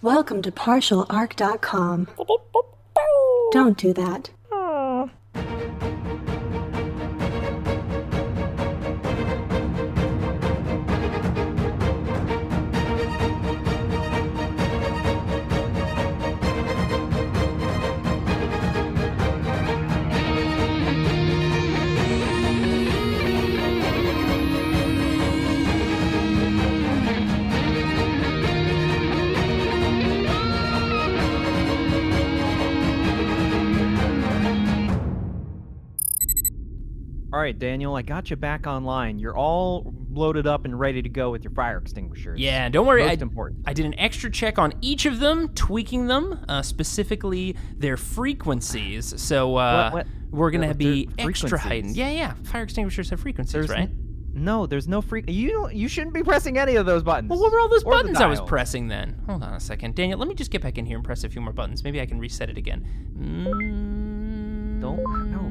Welcome to partialarc.com. Don't do that. All right, Daniel, I got you back online. You're all loaded up and ready to go with your fire extinguishers. Yeah, don't worry. Most important. I did an extra check on each of them, tweaking them, specifically their frequencies. So we're going to be extra heightened. Yeah. Fire extinguishers have frequencies, right? No, there's no You shouldn't be pressing any of those buttons. Well, what were all those buttons I was pressing then? Hold on a second. Daniel, let me just get back in here and press a few more buttons. Maybe I can reset it again.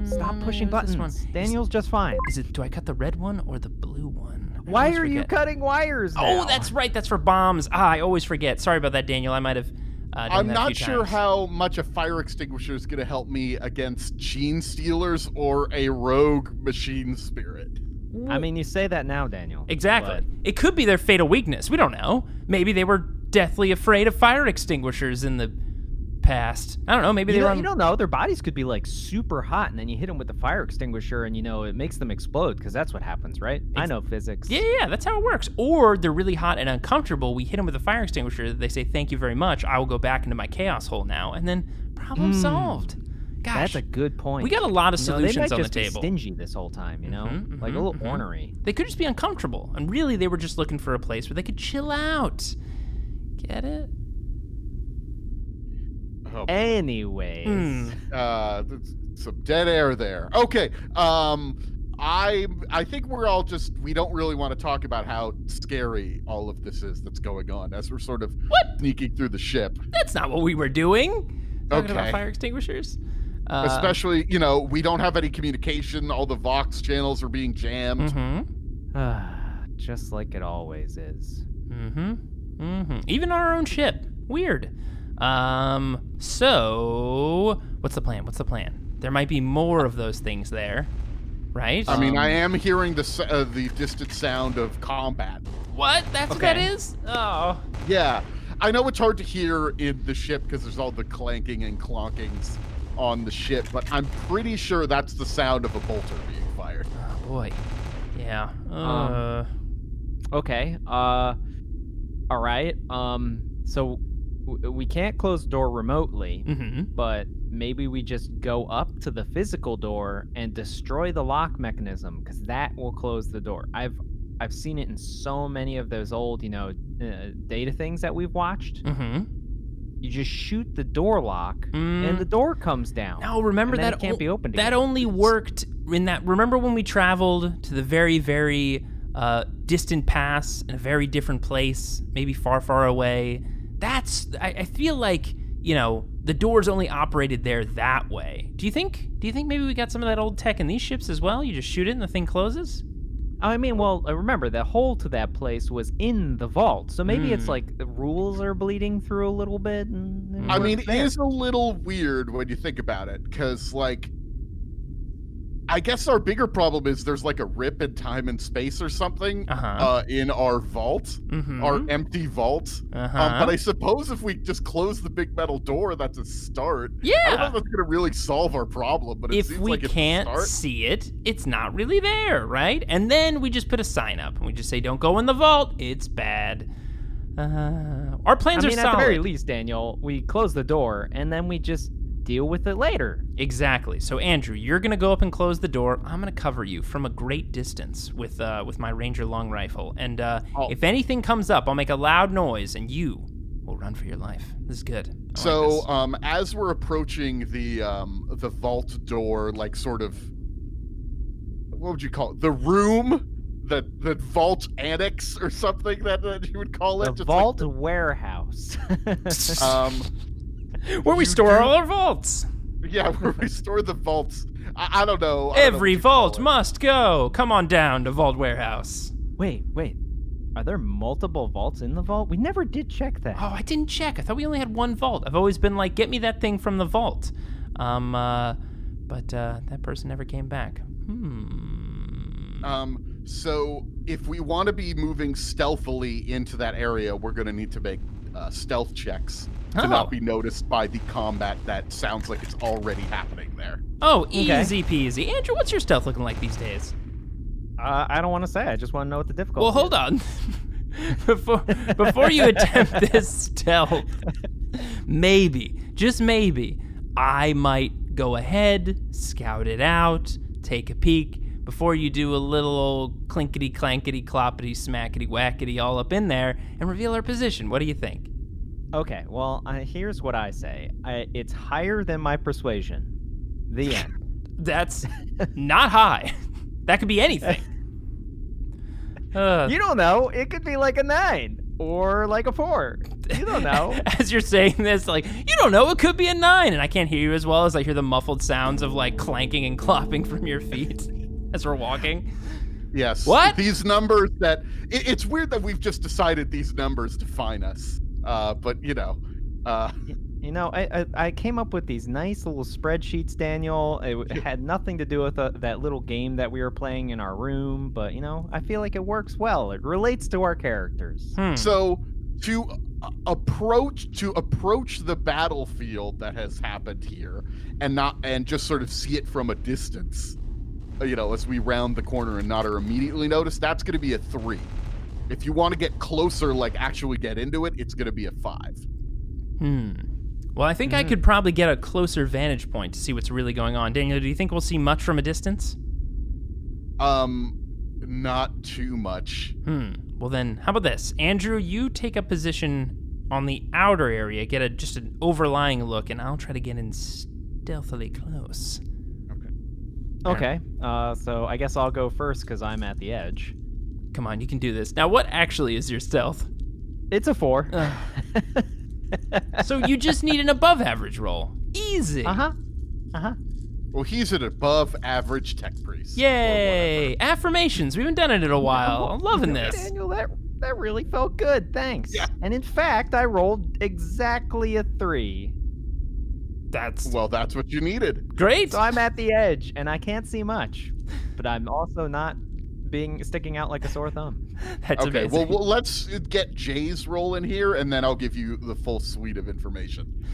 Stop pushing buttons. Daniel's just fine. Do I cut the red one or the blue one? Why are you cutting wires now? Oh, that's right. That's for bombs. I always forget. Sorry about that, Daniel. I might have done I'm that not a few sure times. how much a fire extinguisher is going to help me against genestealers or a rogue machine spirit. I mean, you say that now, Daniel. Exactly. But It could be their fatal weakness. We don't know. Maybe they were deathly afraid of fire extinguishers in the past. I don't know. Maybe they were. You don't know. Their bodies could be like super hot, and then you hit them with the fire extinguisher, and it makes them explode because that's what happens, right? I know physics. Yeah, that's how it works. Or they're really hot and uncomfortable. We hit them with a fire extinguisher. They say, "Thank you very much. I will go back into my chaos hole now," and then problem solved. Gosh, That's a good point. we got a lot of solutions on the They might just table. be stingy this whole time, like a little ornery. They could just be uncomfortable, and really they were just looking for a place where they could chill out. Get it? Oh, Anyways, there's some dead air there. Okay. I think we don't really want to talk about how scary all of this is that's going on as we're sort of sneaking through the ship. That's not what we were doing. Talking about Okay. fire extinguishers. Especially, we don't have any communication. All the Vox channels are being jammed. just like it always is. Even on our own ship. Weird. So what's the plan? There might be more of those things there, right? I mean, I am hearing the distant sound of combat. What? That's what that is? Oh. Yeah. I know it's hard to hear in the ship because there's all the clanking and clonkings on the ship, but I'm pretty sure that's the sound of a bolter being fired. Oh, boy. Yeah. Okay. All right. So we can't close the door remotely, but maybe we just go up to the physical door and destroy the lock mechanism, because that will close the door. I've seen it in so many of those old, data things that we've watched. You just shoot the door lock, and the door comes down. No, remember and then that it can't be opened That again. only worked in that. Remember when we traveled to the very, very distant past in a very different place, maybe far, far away? I feel like the doors only operated there that way. Do you think maybe we got some of that old tech in these ships as well? You just shoot it and the thing closes? I mean, well, remember, the hole to that place was in the vault, so maybe it's like the rules are bleeding through a little bit. I mean, it is a little weird when you think about it, because, I guess our bigger problem is there's like a rip in time and space or something in our vault, our empty vault. But I suppose if we just close the big metal door, that's a start. Yeah. I don't know if that's going to really solve our problem, but it If seems we like it's a can't start. see it, it's not really there, right? And then we just put a sign up and we just say, "Don't go in the vault. It's bad." Our plans are solid. At the very least, Daniel, we close the door and then we just deal with it later. Exactly. So Andrew, you're gonna go up and close the door. I'm gonna cover you from a great distance with my Ranger long rifle. And if anything comes up, I'll make a loud noise, and you will run for your life. This is good. So, as we're approaching the vault door, sort of, what would you call it? The room, the vault annex or something that you would call it. The vault warehouse. where we store all our vaults. Yeah, where we store the vaults. I don't know. Every vault must go. Come on down to Vault Warehouse. Wait. Are there multiple vaults in the vault? We never did check that. Oh, I didn't check. I thought we only had one vault. I've always been like, get me that thing from the vault. But that person never came back. So if we want to be moving stealthily into that area, we're going to need to make stealth checks to not be noticed by the combat that sounds like it's already happening there. Oh, easy peasy. Andrew, what's your stealth looking like these days? I don't want to say. I just want to know what the difficulty Well, hold on. Before you attempt this stealth, maybe, just maybe, I might go ahead, scout it out, take a peek, before you do a little old clinkety clankety cloppity smackety whackety all up in there and reveal our position. What do you think? Okay, well, here's what I say. It's higher than my persuasion. The end. That's not high. That could be anything. You don't know. It could be like a 9 or like a 4. You don't know. As you're saying this, like, you don't know. It could be a 9. And I can't hear you as well as I hear the muffled sounds of like clanking and clopping from your feet as we're walking. Yes. What? These numbers that... It's weird that we've just decided these numbers define us. But, you know... I came up with these nice little spreadsheets, Daniel. It had nothing to do with that little game that we were playing in our room, but, I feel like it works well. It relates to our characters. So, to approach the battlefield that has happened here and just sort of see it from a distance, as we round the corner and not are immediately noticed, that's going to be a 3. If you want to get closer, like actually get into it, it's going to be a 5. Well, I think I could probably get a closer vantage point to see what's really going on. Daniel, do you think we'll see much from a distance? Not too much. Well then, how about this? Andrew, you take a position on the outer area, get just an overlying look, and I'll try to get in stealthily close. Okay. So I guess I'll go first because I'm at the edge. Come on, you can do this. Now, what actually is your stealth? It's a 4. So you just need an above average roll. Easy. Well, he's an above average tech priest. Yay! Affirmations. We haven't done it in a while. I'm loving this. Daniel, that really felt good. Thanks. Yeah. And in fact, I rolled exactly a 3. That's what you needed. great. So I'm at the edge, and I can't see much, but I'm also not sticking out like a sore thumb. That's okay. amazing. Well, let's get Jay's roll in here, and then I'll give you the full suite of information.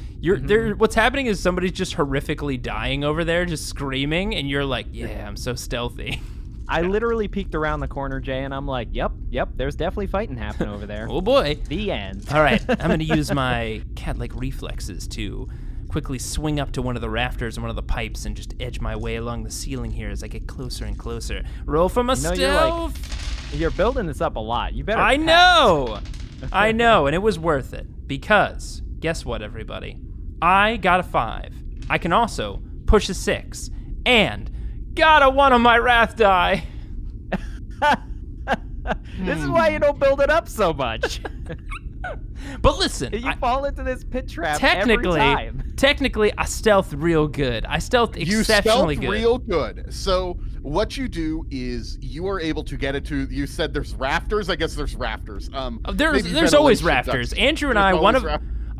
What's happening is somebody's just horrifically dying over there, just screaming, and you're like, "Yeah, I'm so stealthy." I literally peeked around the corner, Jay, and I'm like, "Yep, there's definitely fighting happening over there." Oh boy. The end. All right, I'm going to use my cat-like reflexes to quickly swing up to one of the rafters and one of the pipes and just edge my way along the ceiling here as I get closer and closer. Roll for my stealth. You're building this up a lot. You better. I know, and it was worth it because guess what, everybody? I got a 5. I can also push a 6 and got a 1 on my wrath die. This is why you don't build it up so much. But listen, you fall into this pit trap every time. Technically, I stealth real good. I stealth exceptionally good. You stealth real good. So what you do is you are able to get it to. You said there's rafters. I guess there's rafters. There's always rafters. Andrew and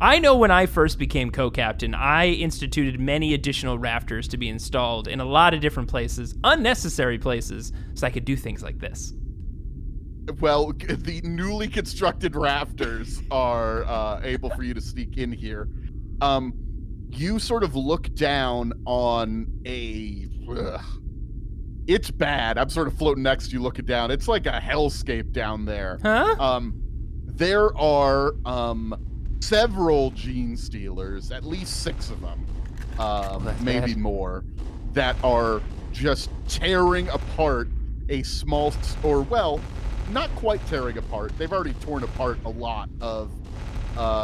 I know when I first became co-captain, I instituted many additional rafters to be installed in a lot of different places, unnecessary places, so I could do things like this. Well, the newly constructed rafters are able for you to sneak in here. You sort of look down on it's bad. I'm sort of floating next to you looking down. It's like a hellscape down there. Huh? There are several genestealers, at least 6 of them, maybe more, that are just tearing apart a small, not quite tearing apart. They've already torn apart a lot of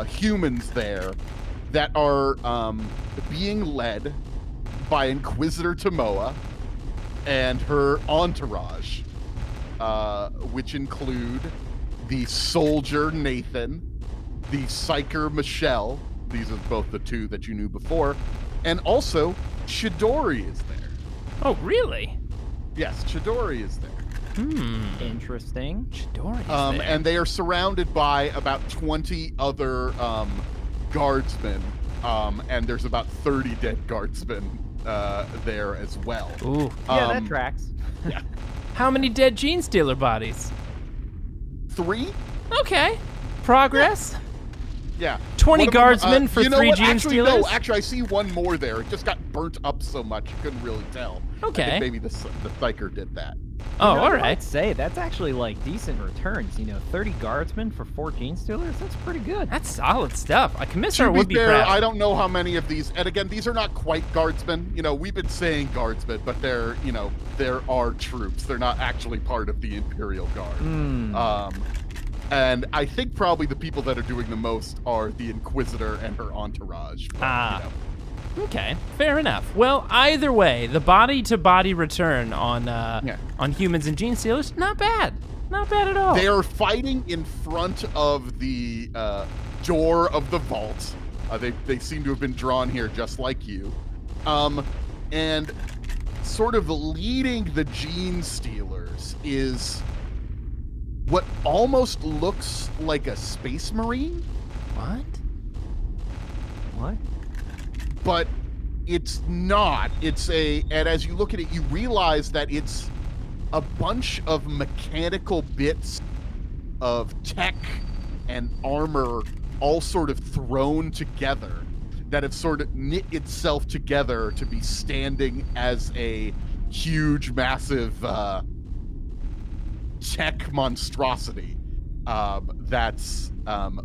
humans there that are being led by Inquisitor Tomoa and her entourage, which include the soldier Nathan, the psyker Michelle. These are both the 2 that you knew before, and also Chidori is there. Oh, really? Yes, Chidori is there. Interesting. Chidori's there. And they are surrounded by about 20 other guardsmen, and there's about 30 dead guardsmen there as well. Ooh. Yeah, that tracks. Yeah. How many dead genestealer bodies? 3? Okay. Progress. Yeah. 20 One of them, guardsmen for you know 3 what? genestealers? No, actually, I see one more there. It just got burnt up so much you couldn't really tell. Okay. I think maybe the Psyker did that. Oh, You know, all I'd right. say that's actually like decent returns. 30 guardsmen for 4 genestealers. That's pretty good. That's solid stuff. A To commissar be would be fair, proud. I don't know how many of these, and again, these are not quite guardsmen. We've been saying guardsmen, but they're, there are troops. They're not actually part of the Imperial Guard. And I think probably the people that are doing the most are the Inquisitor and her entourage. But, Okay, fair enough. Well, either way, the body-to-body return on humans and genestealers, not bad. Not bad at all. They are fighting in front of the door of the vault. They seem to have been drawn here just like you. And sort of leading the genestealers is what almost looks like a space marine. What? What? But it's not. And as you look at it, you realize that it's a bunch of mechanical bits of tech and armor all sort of thrown together that have sort of knit itself together to be standing as a huge, massive tech monstrosity that's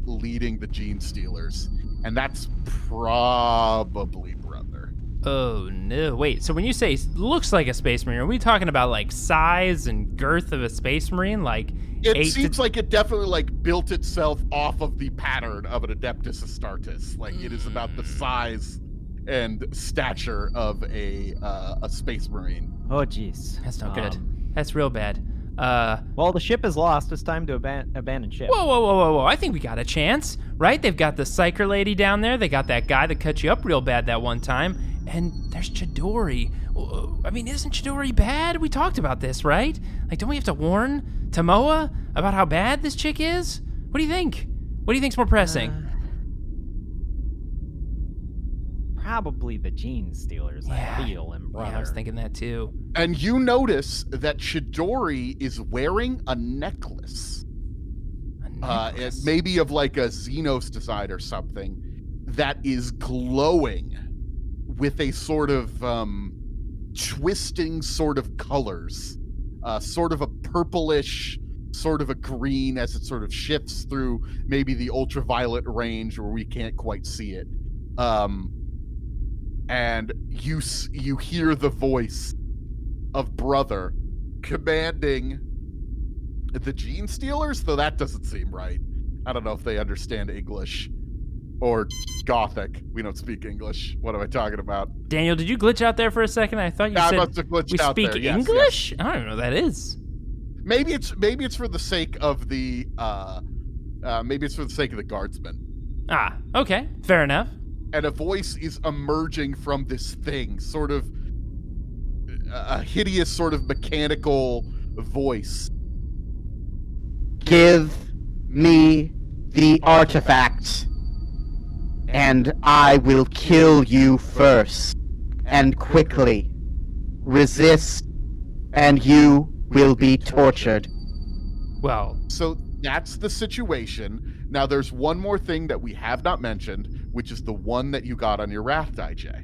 leading the genestealers. And that's probably Brother. Oh, no. Wait, so when you say looks like a space marine, are we talking about like size and girth of a space marine? Like It seems like it definitely built itself off of the pattern of an Adeptus Astartes. Like it is about the size and stature of a space marine. Oh, jeez. That's not good. That's real bad. Well, the ship is lost. It's time to abandon ship. Whoa. I think we got a chance, right? They've got the Psyker lady down there. They got that guy that cut you up real bad that one time. And there's Chidori. I mean, isn't Chidori bad? We talked about this, right? Like, don't we have to warn Tomoa about how bad this chick is? What do you think? What do you think's more pressing? Probably the genestealers. Yeah. I feel and Brother. Yeah, I was thinking that too. And you notice that Chidori is wearing a necklace. It may be of like a Xenos design or something that is glowing with a sort of twisting sort of colors, sort of a purplish, sort of a green as it sort of shifts through maybe the ultraviolet range where we can't quite see it. And you hear the voice of Brother commanding the genestealers, though that doesn't seem right. I don't know if they understand English or Gothic. We don't speak English. What am I talking about? Daniel, did you glitch out there for a second? I thought you I said must have glitched we out speak there. Yes, English? yes. I don't even know what that is. Maybe it's for the sake of the guardsmen. Ah, okay, fair enough. And a voice is emerging from this thing, sort of a hideous sort of mechanical voice. Give me the artifact, and I will kill you first, and quickly. Resist, and you will be tortured. Well, So that's the situation. Now there's one more thing that we have not mentioned, which is the one that you got on your raft, IJ.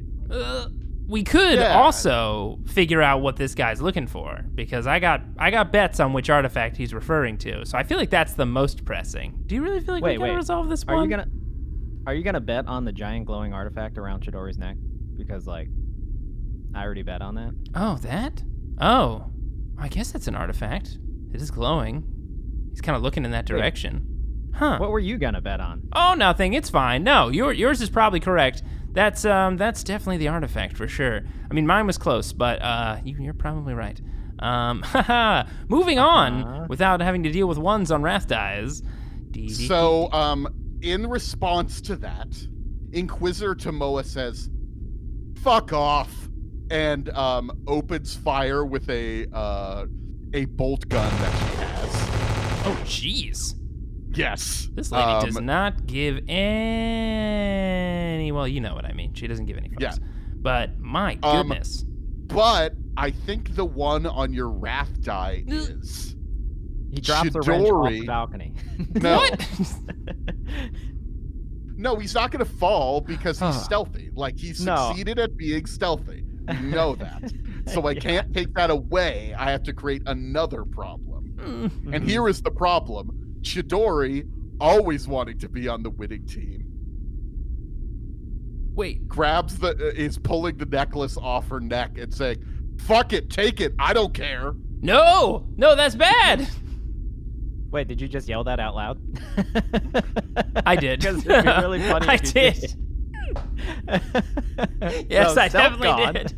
we could Yeah. also figure out what this guy's looking for, because I got bets on which artifact he's referring to. So I feel like that's the most pressing. Do you really feel like we gotta resolve this one? Are you gonna bet on the giant glowing artifact around Chidori's neck? Because I already bet on that. Oh, that? Oh, I guess that's an artifact. It is glowing. He's kind of looking in that direction. Huh. What were you gonna bet on? Oh, nothing. It's fine. No, yours is probably correct. That's definitely the artifact for sure. I mean, mine was close, but you're probably right. Moving on without having to deal with ones on Wrath dies. So, in response to that, Inquisitor Tomoa says, "Fuck off," and opens fire with a a bolt gun that she has. Oh, jeez. Yes. This lady does not give any... Well, you know what I mean. She doesn't give any fucks. Yeah. But my goodness. But I think the one on your wrath die is... He drops a wrench off the Chidori. balcony. No. What? No, he's not going to fall because he's stealthy. Like, he succeeded at being stealthy. You know that. So I can't take that away. I have to create another problem. And here is the problem. Chidori, always wanting to be on the winning team, Wait. is pulling the necklace off her neck and saying, fuck it, take it, I don't care. No, that's bad. Wait, did you just yell that out loud? I did. Because it'd be really funny I if you did. Yes, So, I definitely self-God.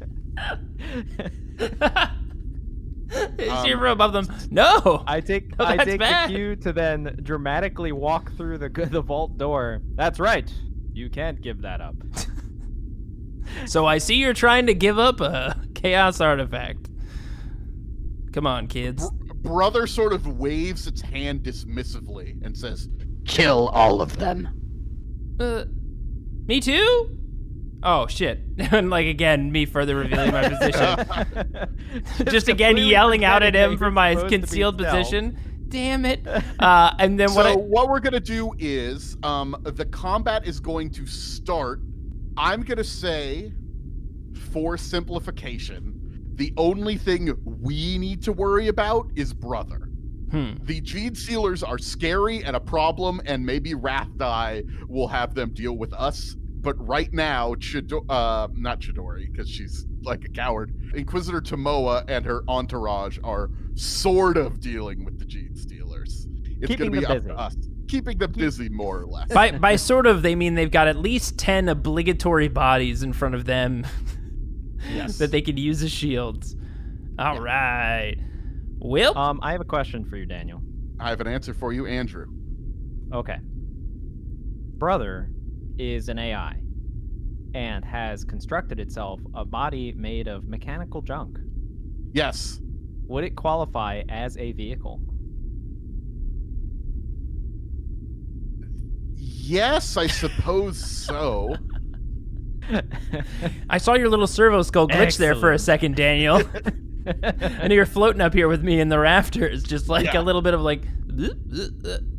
did. Zero above them. No. I take that's the bad. cue to then dramatically walk through the vault door. That's right. You can't give that up. So I see you're trying to give up a chaos artifact. Come on, kids. Brother sort of waves its hand dismissively and says, Kill all of them. Me too? Oh, shit. And, like, again, me further revealing my position. Just again completely yelling out at forgetting him that from you're my supposed to be concealed stealth. position. Damn it. And then what we're going to do is the combat is going to start. I'm going to say, for simplification, the only thing we need to worry about is Brother. The genestealers are scary and a problem, and maybe Rathdai will have them deal with us. But right now, not Chidori, because she's like a coward, Inquisitor Tomoa and her entourage are sort of dealing with the genestealers. It's going to be up to us. Keeping them busy, more or less. by sort of, they mean they've got at least 10 obligatory bodies in front of them that they could use as shields. All right. Will? I have a question for you, Daniel. I have an answer for you, Andrew. Okay. Brother is an AI and has constructed itself a body made of mechanical junk. Yes. Would it qualify as a vehicle? Yes, I suppose so. I saw your little servo skull glitch there for a Excellent. second, Daniel. I know you're floating up here with me in the rafters, just like a little bit of like,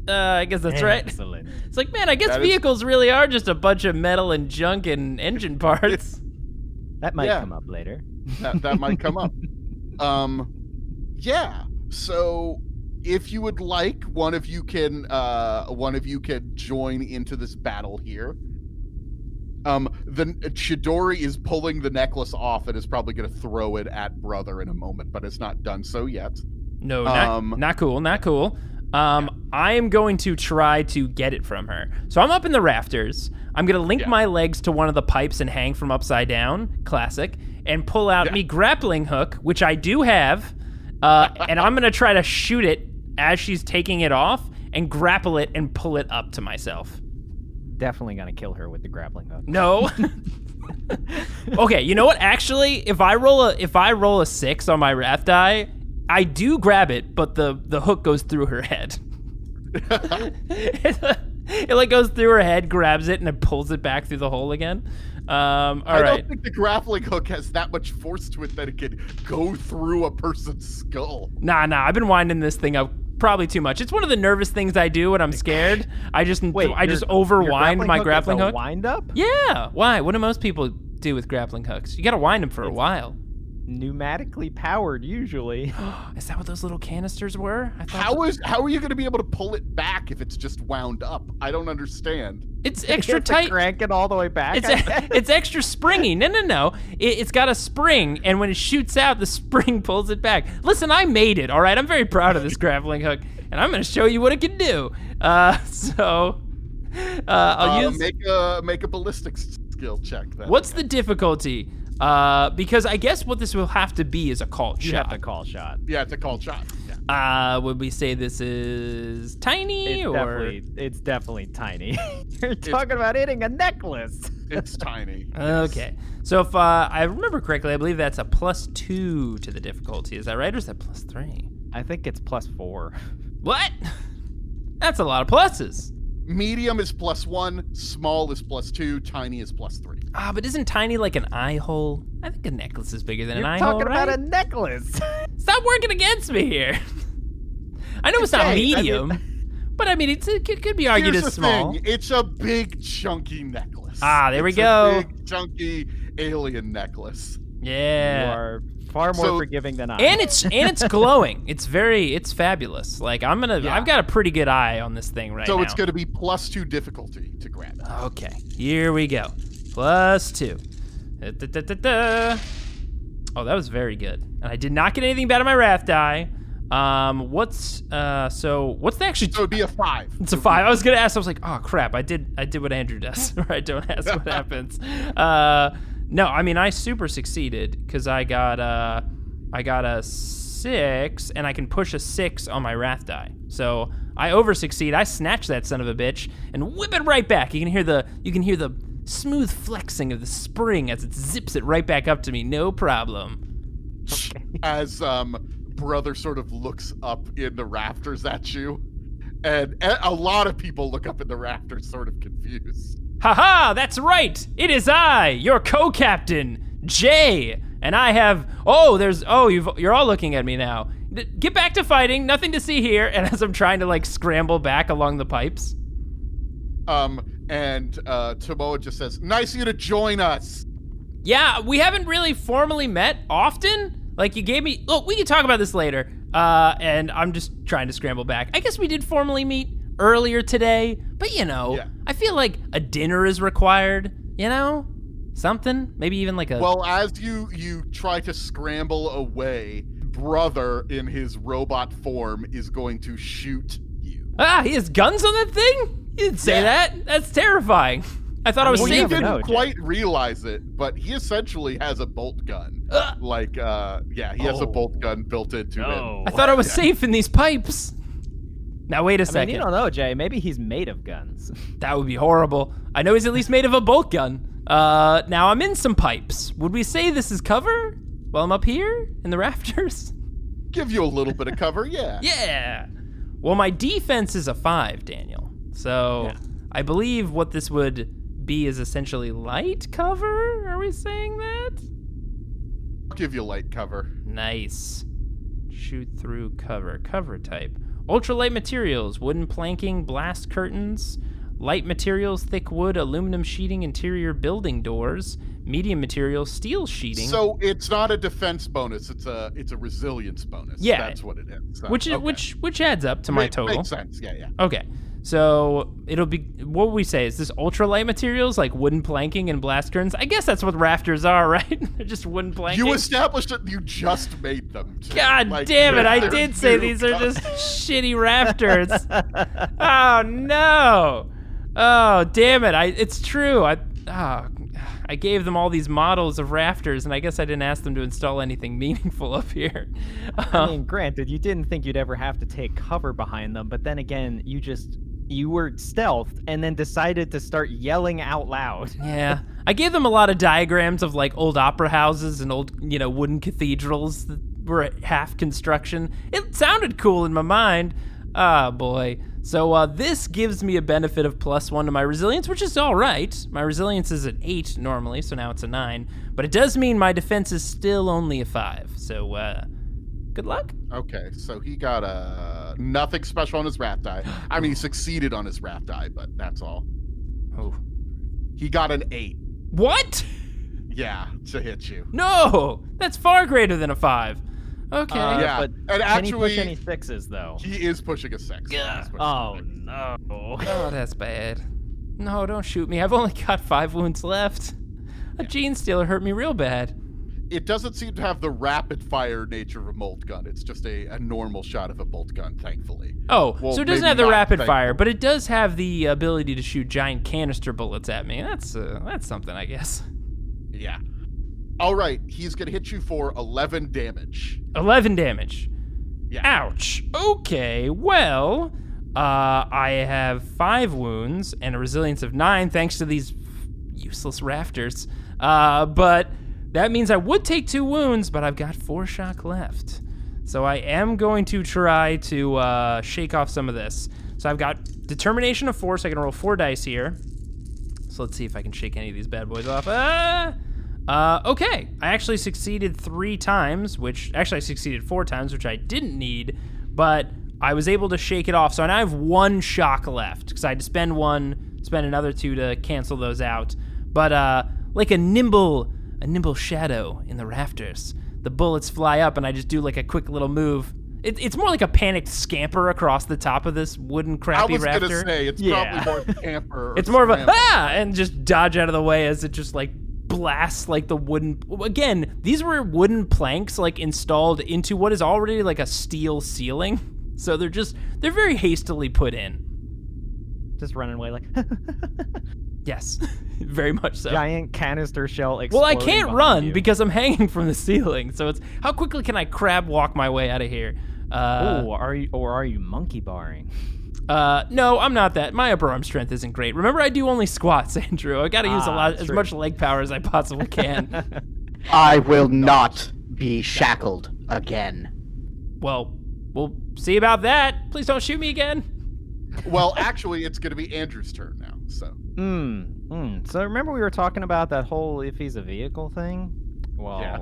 I guess that's right. Excellent. It's like, man, I guess That is- vehicles really are just a bunch of metal and junk and engine parts. That might Yeah. come up later. That might come up. Yeah. So if you would like, one of you can join into this battle here. The Chidori is pulling the necklace off and is probably going to throw it at Brother in a moment, but it's not done so yet. No, not cool, not cool. I am going to try to get it from her. So I'm up in the rafters. I'm going to link my legs to one of the pipes and hang from upside down, classic, and pull out me grappling hook, which I do have, and I'm going to try to shoot it as she's taking it off and grapple it and pull it up to myself. Definitely gonna kill her with the grappling hook. No. Okay, you know what? Actually, if I roll a 6 on my wrath die, I do grab it, but the hook goes through her head. It like goes through her head, grabs it, and it pulls it back through the hole again. All I right. don't think the grappling hook has that much force to it that it can go through a person's skull. Nah. I've been winding this thing up probably too much. It's one of the nervous things I do when I'm scared. I just overwind my grappling hook. Wind up? Yeah. Why? What do most people do with grappling hooks? You got to wind them for a while. Pneumatically powered, usually. Is that what those little canisters were? I thought How are you going to be able to pull it back if it's just wound up? I don't understand. it's extra You have to tight. crank it all the way back. It's extra springy. No. It's got a spring, and when it shoots out, the spring pulls it back. Listen, I made it, all right? I'm very proud of this grappling hook, and I'm going to show you what it can do. I'll use... Make a ballistics skill check then. What's the difficulty? Because I guess what this will have to be is a called You shot. have to call shot. Yeah, it's a called shot. Yeah. Would we say this is tiny or... It's definitely tiny. You're talking about hitting a necklace. It's tiny. Okay. So if I remember correctly, I believe that's a +2 to the difficulty. Is that right, or is that +3? I think it's +4. What? That's a lot of pluses. Medium is +1, small is +2, tiny is +3. Ah, but isn't tiny like an eye hole? I think a necklace is bigger than You're an eye hole, talking right? about a necklace. Stop working against me here. I know it's not Okay, medium, but I mean, it could be argued Here's as the small. thing. It's a big, chunky necklace. Ah, there we It's go. A big, chunky alien necklace. You Yeah. are far more So- forgiving than I. And it's glowing. It's fabulous. Like Yeah. I've got a pretty good eye on this thing right So now. it's going to be +2 difficulty to grab it. Okay, here we go. +2. Da-da-da-da-da. Oh, that was very good. And I did not get anything bad on my wrath die. What's the actually? So it'd be a 5. It's a 5. I was gonna ask. I was like, oh crap! I did what Andrew does. Right? Don't ask what happens. No, I mean I super succeeded because I got a 6 and I can push a 6 on my wrath die. So I over succeed. I snatch that son of a bitch and whip it right back. You can hear the smooth flexing of the spring as it zips it right back up to me. No problem. As brother sort of looks up in the rafters at you, and a lot of people look up in the rafters sort of confused. Haha, that's right. It is I, your co-captain, Jay, and I have. You're all looking at me now. Get back to fighting. Nothing to see here. And as I'm trying to like scramble back along the pipes. And Tomoa just says, "Nice of you to join us." Yeah, we haven't really formally met often. Like you gave me. Look, we can talk about this later. And I'm just trying to scramble back. I guess we did formally meet earlier today, but Yeah. I feel like a dinner is required. Something, maybe even like a. Well, as you try to scramble away, brother in his robot form is going to shoot you. He has guns on that thing? You didn't say Yeah. that. That's terrifying. I thought I was Well, you safe. never didn't know, Jay. quite realize it, but he essentially has a bolt gun. He has a bolt gun built into him. I thought I was safe in these pipes. Now wait a I mean, second. you don't know, Jay. Maybe he's made of guns. That would be horrible. I know he's at least made of a bolt gun. Now I'm in some pipes. Would we say this is cover while I'm up here in the rafters? Give you a little bit of cover, yeah. Yeah. Well, my defense is a 5, Daniel. So Yeah. I believe what this would be is essentially light cover. Are we saying that? I'll give you light cover. Nice. Shoot through cover. Cover type. Ultralight materials, wooden planking, blast curtains. Light materials, thick wood, aluminum sheeting, interior building doors. Medium materials, steel sheeting. So it's not a defense bonus; it's a resilience bonus. Yeah. That's what it is. So, which okay. which adds up to my total. Makes sense. Yeah. Okay. So it'll be, what would we say? Is this ultralight materials like wooden planking and blast curtains? I guess that's what rafters are, right? They're just wooden planking. You established that you just made them. Too. God Like, damn it, I they're did say new these are just custom. shitty rafters. Oh no. Oh, damn it. It's true. I gave them all these models of rafters, and I guess I didn't ask them to install anything meaningful up here. I mean, granted, you didn't think you'd ever have to take cover behind them, but then again, you were stealthed and then decided to start yelling out loud. Yeah. I gave them a lot of diagrams of like old opera houses and old, wooden cathedrals that were at half construction. It sounded cool in my mind. Ah, boy. So this gives me a benefit of +1 to my resilience, which is all right. My resilience is at 8 normally, so now it's a 9. But it does mean my defense is still only a 5. So good luck. Okay, so he got nothing special on his wrath die. I mean, he succeeded on his wrath die, but that's all. Oh. He got an 8. What? Yeah, to hit you. No! That's far greater than a 5. Okay. Yeah, But and can he push actually- any 6s, though? He is pushing a 6. Yeah. He's pushing Oh, a 6. no. Oh, that's bad. No, don't shoot me. I've only got 5 wounds left. A genestealer hurt me real bad. It doesn't seem to have the rapid fire nature of a bolt gun. It's just a normal shot of a bolt gun, thankfully. Oh, Well, so it doesn't maybe have the not rapid thankful. fire, but it does have the ability to shoot giant canister bullets at me. That's something, I guess. Yeah. All right, he's going to hit you for 11 damage. 11 damage. Yeah. Ouch. Okay, well, I have 5 wounds and a resilience of 9 thanks to these useless rafters. But that means I would take 2 wounds, but I've got 4 shock left. So I am going to try to shake off some of this. So I've got determination of 4, so I can roll 4 dice here. So let's see if I can shake any of these bad boys off. Okay. I actually succeeded 3 times, I succeeded 4 times, which I didn't need, but I was able to shake it off. So now I have 1 shock left, because I had to spend 1, spend another 2 to cancel those out. But like a nimble shadow in the rafters, the bullets fly up, and I just do like a quick little move. It's more like a panicked scamper across the top of this wooden crappy rafter. I was gonna say, it's probably more scamper. It's more of a, and just dodge out of the way as it just like blasts like the wooden. Again, these were wooden planks like installed into what is already like a steel ceiling. So they're very hastily put in. Just running away like... Yes, very much so. Giant canister shell exploding. Well, I can't run you. because I'm hanging from the ceiling. So it's how quickly can I crab walk my way out of here? Are you monkey barring? No, I'm not that. My upper arm strength isn't great. Remember, I do only squats, Andrew. I got to use as much leg power as I possibly can. I will not be shackled again. Well, we'll see about that. Please don't shoot me again. Well, actually, it's going to be Andrew's turn now. So. So remember we were talking about that whole if he's a vehicle thing? Well, yeah.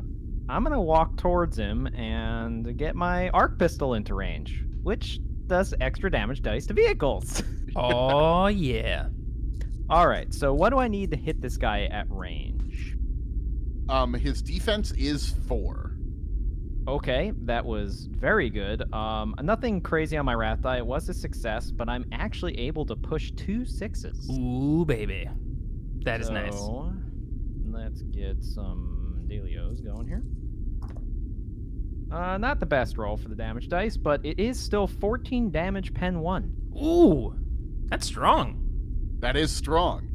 I'm going to walk towards him and get my arc pistol into range, which does extra damage dice to vehicles. Oh, yeah. All right, so what do I need to hit this guy at range? His defense is 4. Okay, that was very good. Nothing crazy on my wrath die. It was a success, but I'm actually able to push 2 6s. Ooh, baby. That is nice. Let's get some dealios going here. Not the best roll for the damage dice, but it is still 14 damage pen 1. Ooh, that's strong. That is strong.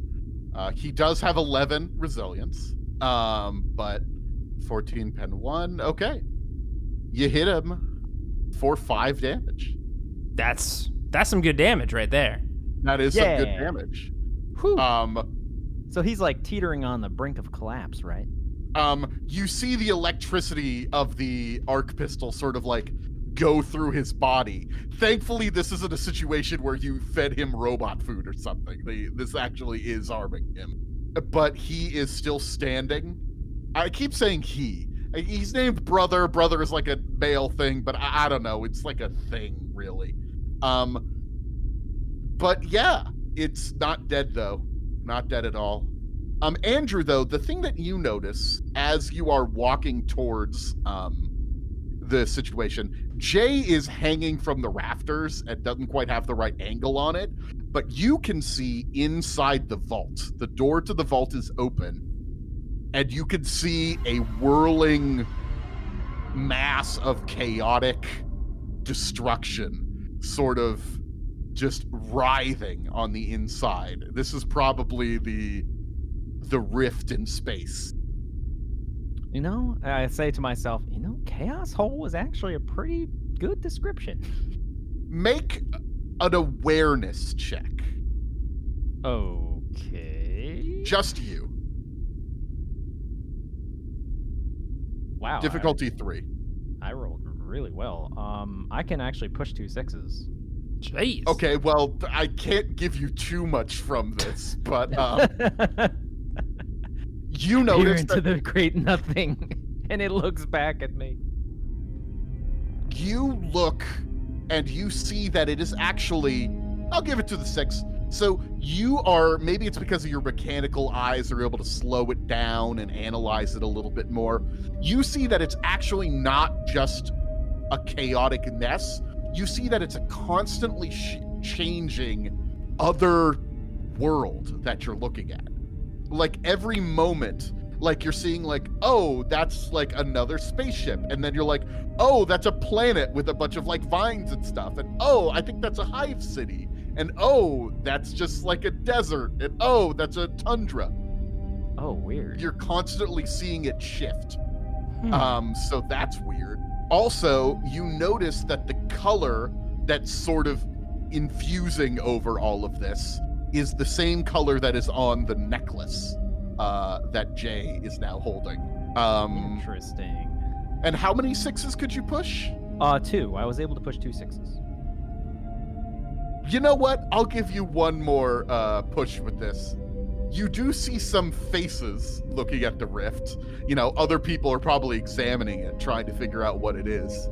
He does have 11 resilience, but 14 pen 1. Okay. You hit him for 5 damage. That's some good damage right there. That is some good damage. Whew. So he's like teetering on the brink of collapse, right? You see the electricity of the arc pistol sort of like go through his body. Thankfully, this isn't a situation where you fed him robot food or something. This actually is harming him. But he is still standing. I keep saying he. He's named Brother. Brother is like a male thing, but I don't know. It's like a thing, really. But yeah, it's not dead, though. Not dead at all. Andrew, though, the thing that you notice as you are walking towards the situation, Jay is hanging from the rafters and doesn't quite have the right angle on it, but you can see inside the vault. The door to the vault is open, and you can see a whirling mass of chaotic destruction sort of just writhing on the inside. This is probably the rift in space. You know, I say to myself, Chaos Hole was actually a pretty good description. Make an awareness check. Okay. Just you. Wow. Difficulty 3. I rolled really well. I can actually push 2 6s. Jeez. Okay, well, I can't give you too much from this, but you notice into the great nothing, and it looks back at me. You look, and you see that it is actually, I'll give it to the 6. So you are, maybe it's because of your mechanical eyes are able to slow it down and analyze it a little bit more. You see that it's actually not just a chaotic mess. You see that it's a constantly changing other world that you're looking at. Like every moment, like you're seeing like, oh, that's like another spaceship. And then you're like, oh, that's a planet with a bunch of like vines and stuff. And oh, I think that's a hive city. And oh, that's just like a desert. And oh, that's a tundra. Oh, weird. You're constantly seeing it shift. So that's weird. Also, you notice that the color that's sort of infusing over all of this is the same color that is on the necklace that Jay is now holding. Interesting. And how many 6s could you push? 2. I was able to push 2 6s. You know what? I'll give you one more push with this. You do see some faces looking at the rift. You know, other people are probably examining it, trying to figure out what it is.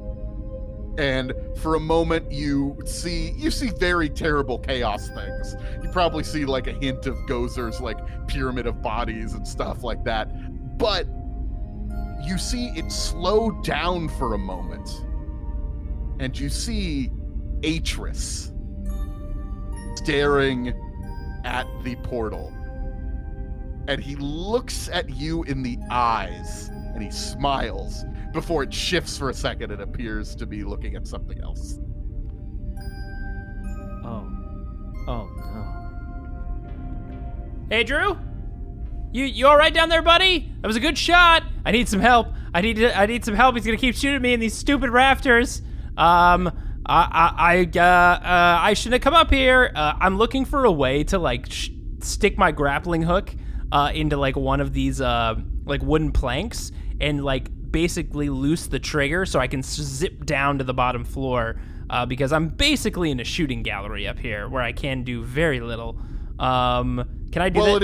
And for a moment, you see very terrible chaos things. You probably see like a hint of Gozer's like pyramid of bodies and stuff like that. But you see it slow down for a moment, and you see Atris staring at the portal. And he looks at you in the eyes, and he smiles before it shifts for a second and appears to be looking at something else. Oh no. Hey, Drew? You all right down there, buddy? That was a good shot. I need some help. I need some help. He's gonna keep shooting me in these stupid rafters. I shouldn't have come up here. I'm looking for a way to like stick my grappling hook into like one of these like wooden planks and like basically loose the trigger so I can zip down to the bottom floor because I'm basically in a shooting gallery up here where I can do very little. Can I do that? Well, it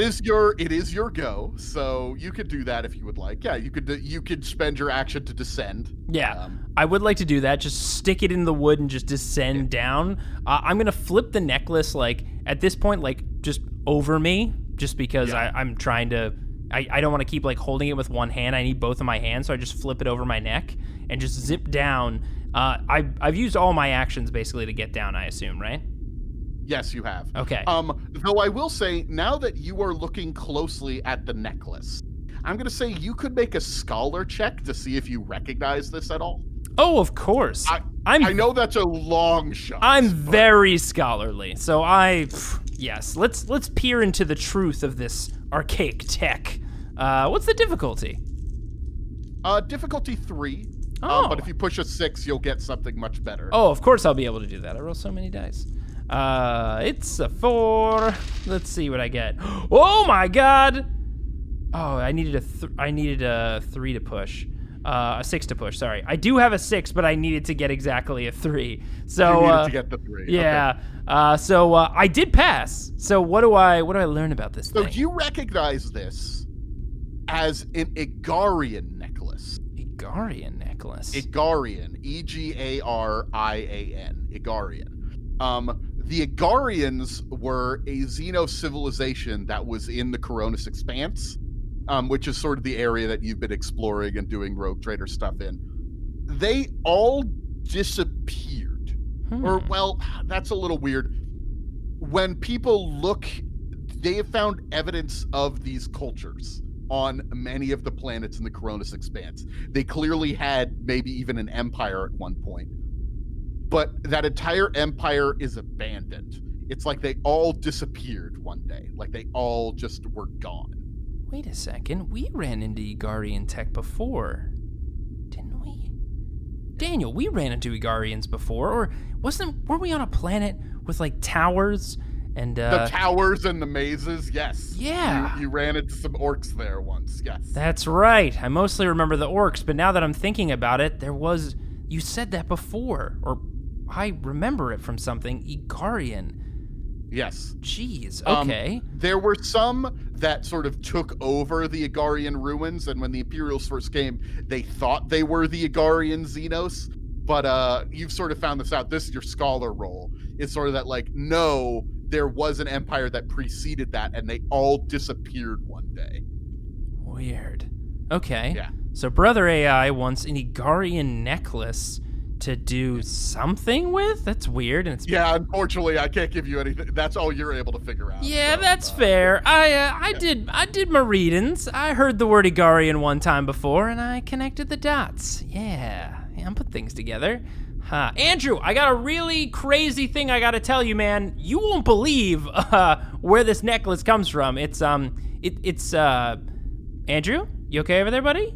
is your go, so you could do that if you would like. Yeah, you could spend your action to descend. Yeah, I would like to do that. Just stick it in the wood and just descend down. I'm gonna flip the necklace like at this point like just over me, just because I'm trying to. I don't want to keep like holding it with one hand. I need both of my hands, so I just flip it over my neck and just zip down. I've used all my actions basically to get down, I assume, right? Yes, you have. Okay. Though I will say, now that you are looking closely at the necklace, I'm going to say you could make a scholar check to see if you recognize this at all. Oh, of course. I know that's a long shot. I'm very scholarly, so yes. Let's peer into the truth of this archaic tech. What's the difficulty? Difficulty 3. Oh. But if you push a 6, you'll get something much better. Oh, of course I'll be able to do that. I roll so many dice. It's a 4. Let's see what I get. Oh my god! Oh, I needed a 3 to push. A 6 to push, sorry. I do have a 6, but I needed to get exactly a 3. So you needed to get the 3. Yeah. Okay. So I did pass. So what do I learn about this thing? So you recognize this as an Aeldarian necklace. Aeldarian necklace. Aeldarian. Egarian. Aeldarian. The Aeldarians were a Xeno civilization that was in the Coronis Expanse, which is sort of the area that you've been exploring and doing rogue trader stuff in. They all disappeared. Or, well, that's a little weird. When people look, they have found evidence of these cultures on many of the planets in the Coronis Expanse. They clearly had maybe even an empire at one point. But that entire empire is abandoned. It's like they all disappeared one day. Like they all just were gone. Wait a second. We ran into Aeldarian tech before, didn't we? Daniel, we ran into Aeldarians before, or weren't we on a planet with like towers and the towers and the mazes? Yes. Yeah. You ran into some orcs there once. Yes. That's right. I mostly remember the orcs, but now that I'm thinking about it, you said that before, or I remember it from something. Aeldarian. Yes. Jeez, okay. There were some that sort of took over the Aeldarian ruins, and when the Imperials first came, they thought they were the Aeldarian Xenos, but you've sort of found this out. This is your scholar role. It's sort of that, like, no, there was an empire that preceded that, and they all disappeared one day. Weird. Okay. Yeah. So Brother AI wants an Aeldarian necklace to do something with? That's weird. And it's yeah, unfortunately, I can't give you anything. That's all you're able to figure out. Yeah, so, that's fair. I did my readings. I heard the word Aeldarian one time before, and I connected the dots. Yeah, I put things together. Andrew, I got a really crazy thing I gotta tell you, man. You won't believe where this necklace comes from. It's Andrew, you okay over there, buddy?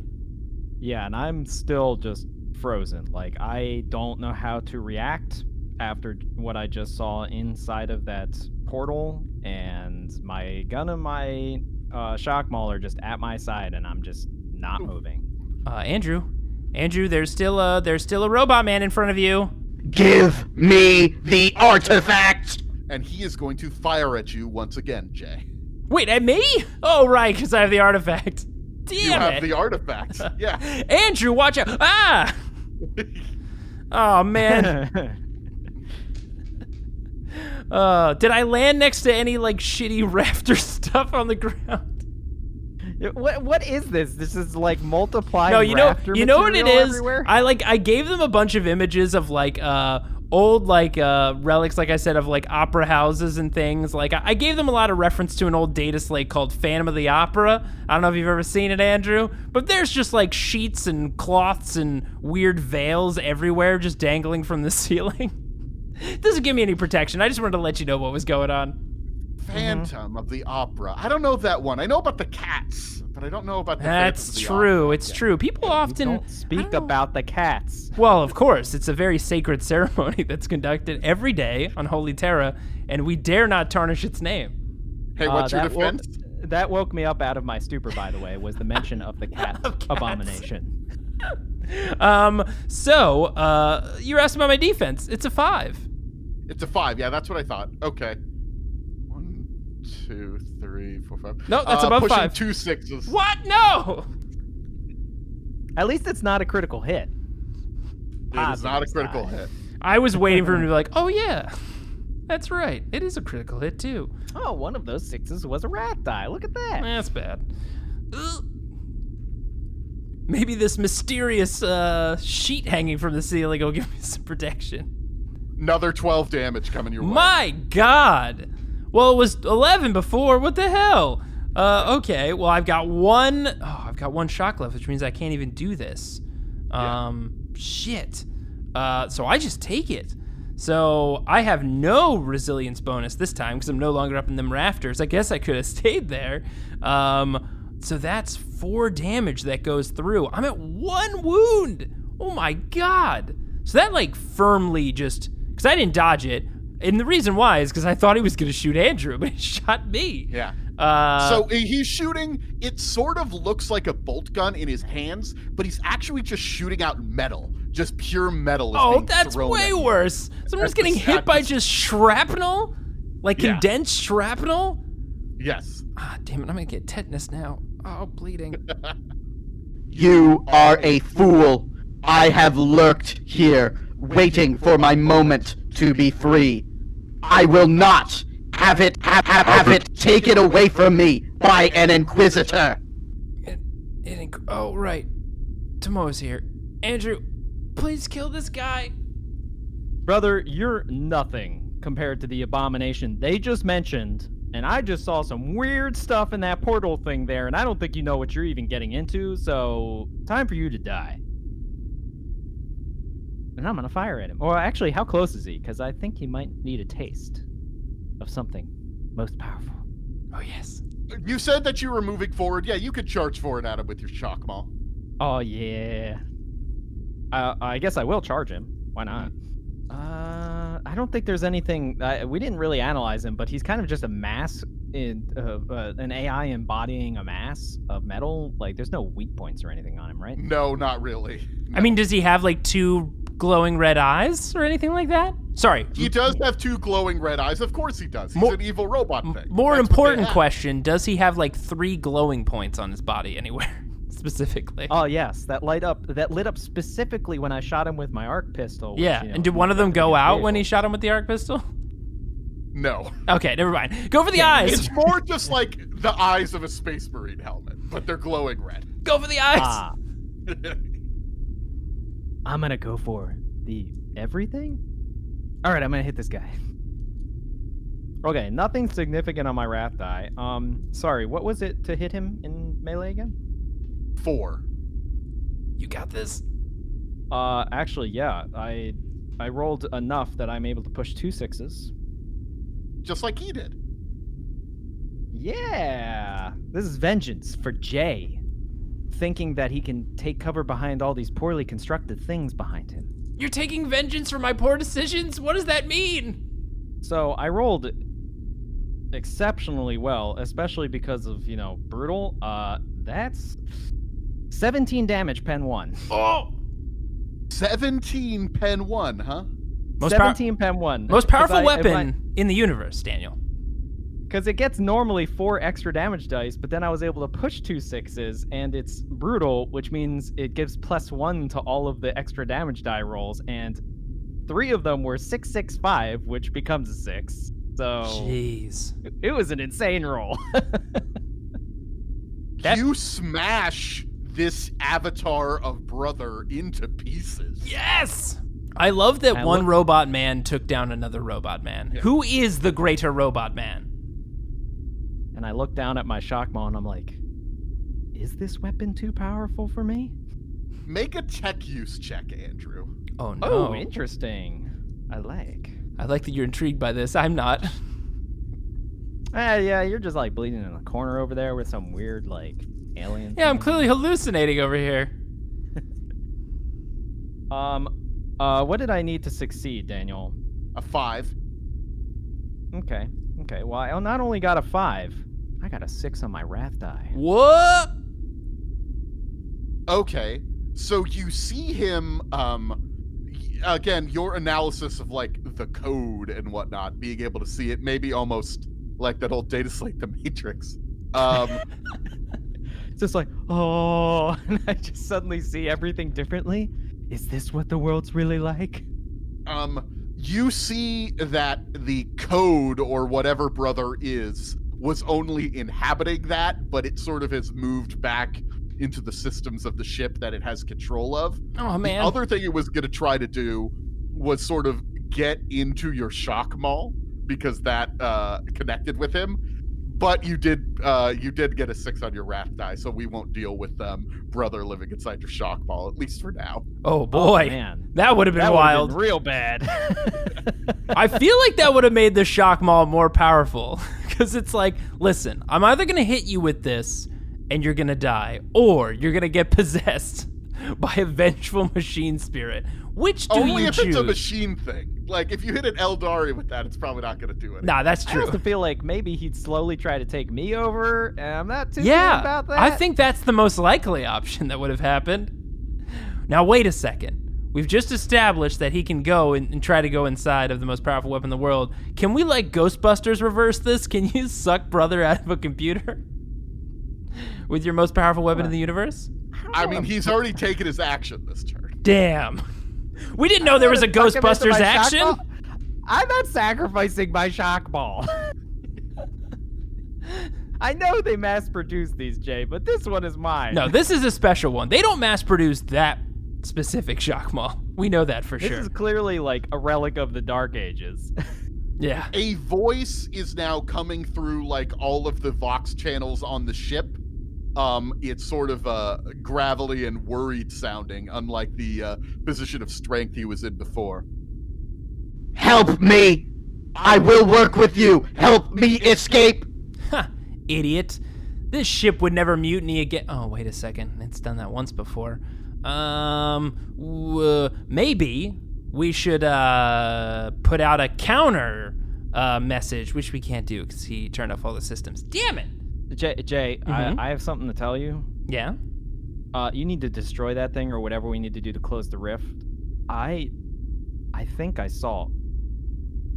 Yeah, and I'm still just frozen. Like, I don't know how to react after what I just saw inside of that portal, and my gun and my shock maul are just at my side, and I'm just not moving. Andrew, Andrew, there's still a robot man in front of you. Give me the artifact! And he is going to fire at you once again, Jay. Wait, at me? Oh, right, because I have the artifact. Damn You have the artifact. Yeah. Andrew, watch out. Ah! Oh, man. Did I land next to any, like, shitty rafter stuff on the ground? What is this? This is like multiplied. No, you know what it is. Everywhere? I gave them a bunch of images of like old like relics, like I said, of like opera houses and things. Like I gave them a lot of reference to an old data slate called Phantom of the Opera. I don't know if you've ever seen it, Andrew, but there's just like sheets and cloths and weird veils everywhere, just dangling from the ceiling. It doesn't give me any protection. I just wanted to let you know what was going on. Phantom of the Opera. I don't know that one. I know about the cats, but I don't know about the That's Phantom of the true. Opera. It's true. People often Don't speak about the cats. Well, of course, it's a very sacred ceremony that's conducted every day on Holy Terra, and we dare not tarnish its name. Hey, what's your defense? That woke me up out of my stupor, by the way, was the mention of the cat abomination. So, you're asking about my defense. It's a 5. It's a 5. Yeah, that's what I thought. Okay. 1, 2, 3, 4, 5. No, that's above pushing 5. 2 6s. What? No! At least it's not a critical hit. It is not a critical hit. I was waiting for him to be like, oh yeah, that's right. It is a critical hit too. Oh, one of those 6s was a rat die. Look at that. That's bad. Ugh. Maybe this mysterious sheet hanging from the ceiling will give me some protection. Another 12 damage coming your way. My God! Well, it was 11 before. What the hell? Okay. Well, I've got one shock left, which means I can't even do this. Shit. So I just take it. So I have no resilience bonus this time because I'm no longer up in them rafters. I guess I could have stayed there. So that's 4 damage that goes through. I'm at 1 wound. Oh my God. So that like firmly just, because I didn't dodge it. And the reason why is because I thought he was going to shoot Andrew, but he shot me. Yeah. So he's shooting, it sort of looks like a bolt gun in his hands, but he's actually just shooting out metal. Just pure metal. Oh, that's way worse. Someone's getting hit by just shrapnel? Like condensed shrapnel? Yes. Ah, damn it, I'm going to get tetanus now. Oh, bleeding. You are a fool. I have lurked here, waiting for my moment to be free. I will not have it taken away from me by an inquisitor. Oh, right. Tomo's here. Andrew, please kill this guy. Brother, you're nothing compared to the abomination they just mentioned. And I just saw some weird stuff in that portal thing there, and I don't think you know what you're even getting into, so time for you to die. And I'm gonna fire at him. Or actually, how close is he? Because I think he might need a taste of something most powerful. Oh, yes. You said that you were moving forward. Yeah, you could charge forward at him with your shock maul. Oh, yeah. I guess I will charge him. Why not? I don't think there's anything. We didn't really analyze him, but he's kind of just a mass, an AI embodying a mass of metal. Like, there's no weak points or anything on him, right? No, not really. No. I mean, does he have like 2 glowing red eyes or anything like that? Sorry. He does have 2 glowing red eyes. Of course he does. He's an evil robot thing. More important question, does he have like 3 glowing points on his body anywhere? Specifically. Oh yes, that lit up specifically when I shot him with my arc pistol. Which, yeah, and did one of them go out when he shot him with the arc pistol? No. Okay, never mind. Go for the eyes. It's more just like the eyes of a Space Marine helmet, but they're glowing red. Go for the eyes. I'm gonna go for the everything. All right, I'm gonna hit this guy. Okay, nothing significant on my wrath die. Sorry, what was it to hit him in melee again? 4. You got this. Actually, yeah. I rolled enough that I'm able to push 2 6s. Just like he did. Yeah. This is vengeance for Jay. Thinking that he can take cover behind all these poorly constructed things behind him. You're taking vengeance for my poor decisions? What does that mean? So I rolled exceptionally well, especially because of, brutal. That's 17 damage, pen 1. Oh! 17 pen 1, huh? 17 pen 1. Most powerful weapon in the universe, Daniel. Because it gets normally 4 extra damage dice, but then I was able to push 2 6s, and it's brutal, which means it gives +1 to all of the extra damage die rolls, and 3 of them were 6, 6, 5, which becomes a 6. So Jeez. It was an insane roll. You smash this avatar of brother into pieces. Yes! I love that one robot man took down another robot man. Yeah. Who is the greater robot man? And I look down at my Shockmaw and I'm like, is this weapon too powerful for me? Make a tech use check, Andrew. Oh, no. Oh, interesting. I like that you're intrigued by this. I'm not. Yeah, you're just like bleeding in a corner over there with some weird, like, alien Yeah, I'm clearly hallucinating over here. What did I need to succeed, Daniel? A 5. Okay. Well, I not only got a 5, I got a 6 on my wrath die. What? Okay, so you see him, again, your analysis of, like, the code and whatnot, being able to see it, maybe almost like that old data slate, The Matrix. It's just like, oh, and I just suddenly see everything differently. Is this what the world's really like? You see that the code, or whatever brother is, was only inhabiting that, but it sort of has moved back into the systems of the ship that it has control of. Oh, man. The other thing it was going to try to do was sort of get into your shock maul, because that connected with him. But you did get a 6 on your wrath die, so we won't deal with brother living inside your shock maul, at least for now. Oh boy, man. That would have been wild. Been real bad. I feel like that would have made the shock maul more powerful, because it's like, listen, I'm either gonna hit you with this and you're gonna die, or you're gonna get possessed by a vengeful machine spirit. Which do Only you if choose? it's a machine thing. Like, if you hit an Aeldari with that, it's probably not going to do it. Nah, that's true. I also feel like maybe he'd slowly try to take me over, and I'm not too sure about that. I think that's the most likely option that would have happened. Now, wait a second. We've just established that he can go and try to go inside of the most powerful weapon in the world. Can we, like, Ghostbusters reverse this? Can you suck brother out of a computer with your most powerful weapon in the universe? I mean, he's already taken his action this turn. Damn. We didn't know there was a Ghostbusters action. I'm not sacrificing my shock ball. I know they mass-produced these, Jay, but this one is mine. No, this is a special one. They don't mass-produce that specific shock maul. We know that for sure. This is clearly like a relic of the Dark Ages. Yeah. A voice is now coming through, like, all of the Vox channels on the ship. It's sort of gravelly and worried sounding, unlike the position of strength he was in before. Help me! I will work with you! Help me escape! Ha! Idiot. This ship would never mutiny again. Oh, wait a second. It's done that once before. Maybe we should put out a counter message, which we can't do because he turned off all the systems. Damn it! Jay, I have something to tell you. Yeah? You need to destroy that thing or whatever we need to do to close the rift. I think I saw.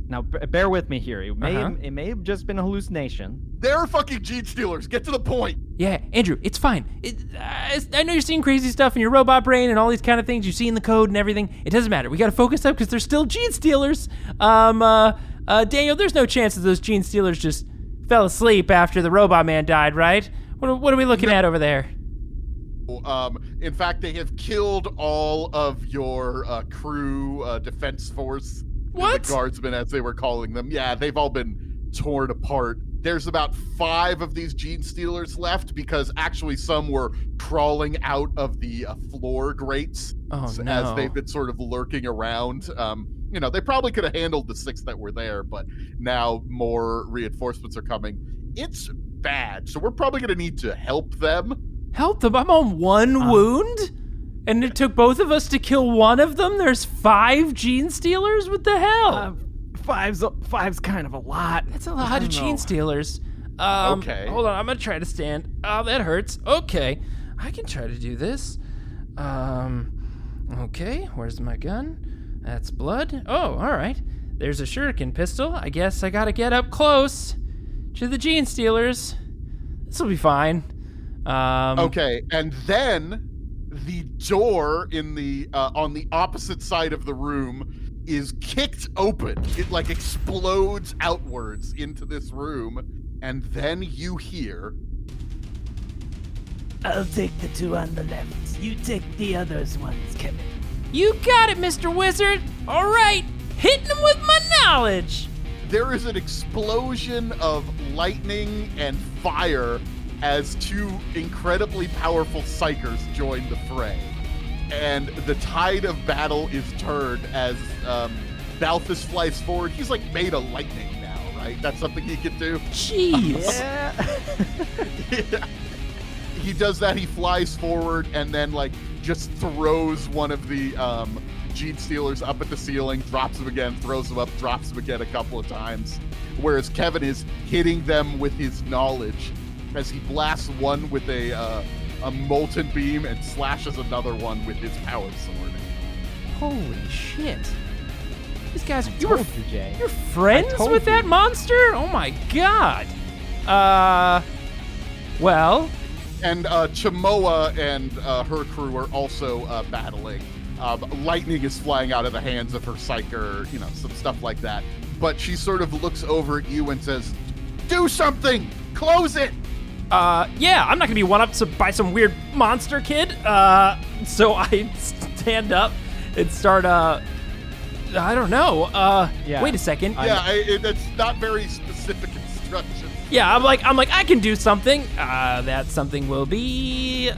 Now, bear with me here. It may have just been a hallucination. There are fucking genestealers. Get to the point. Yeah, Andrew, it's fine. I know you're seeing crazy stuff in your robot brain and all these kind of things. You see in the code and everything. It doesn't matter. We got to focus up because they're still genestealers. Daniel, there's no chance that those genestealers just fell asleep after the robot man died, right? What are we looking at over there? In fact, they have killed all of your crew, defense force. What? The guardsmen, as they were calling them. Yeah, they've all been torn apart. There's about 5 of these genestealers left, because actually some were crawling out of the floor grates as they've been sort of lurking around. They probably could have handled the 6 that were there, but now more reinforcements are coming. It's bad, so we're probably going to need to help them. Help them? I'm on 1 wound? And it took both of us to kill one of them? There's 5 genestealers? What the hell? 5's kind of a lot. That's a lot of genestealers. Okay. Hold on, I'm going to try to stand. Oh, that hurts. Okay. I can try to do this. Okay, where's my gun? That's blood. Oh, all right. There's a shuriken pistol. I guess I gotta get up close to the genestealers. This'll be fine. Okay, and then the door in the on the opposite side of the room is kicked open. It like explodes outwards into this room, and then you hear, I'll take the two on the left. You take the others ones, Kevin. You got it, Mr. Wizard. All right, hitting him with my knowledge. there is an explosion of lightning and fire as two incredibly powerful psychers join the fray. And the tide of battle is turned as Balthus flies forward. He's like made of lightning now, right? That's something he can do. Jeez. Yeah. He does that. He flies forward and then like just throws one of the genestealers up at the ceiling, drops him again, throws him up, drops him again a couple of times. Whereas Kevin is hitting them with his knowledge as he blasts one with a molten beam and slashes another one with his power sword. Holy shit. These guys, You're friends told with that you. monster? Oh my god. Well, And Chamoa and her crew are also battling. Lightning is flying out of the hands of her psyker, some stuff like that. But she sort of looks over at you and says, "Do something! Close it!" yeah, I'm not gonna be one-upped by some weird monster kid. So I stand up and start, I don't know. Yeah. Wait a second. It's not very specific instructions. Yeah, I'm like, I can do something. That something will be,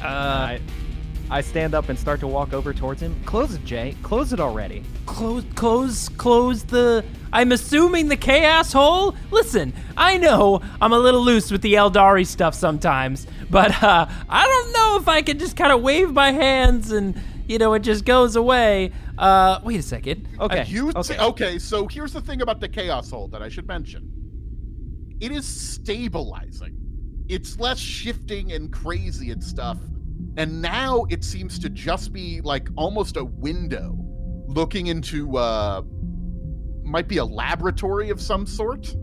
I stand up and start to walk over towards him. Close it, Jay. Close it already. close the, I'm assuming the chaos hole? Listen, I know I'm a little loose with the Aeldari stuff sometimes, but I don't know if I can just kind of wave my hands and, it just goes away. Wait a second. Okay. Okay, so here's the thing about the Chaos Hole that I should mention. It is stabilizing. It's less shifting and crazy and stuff. And now it seems to just be like almost a window looking into might be a laboratory of some sort.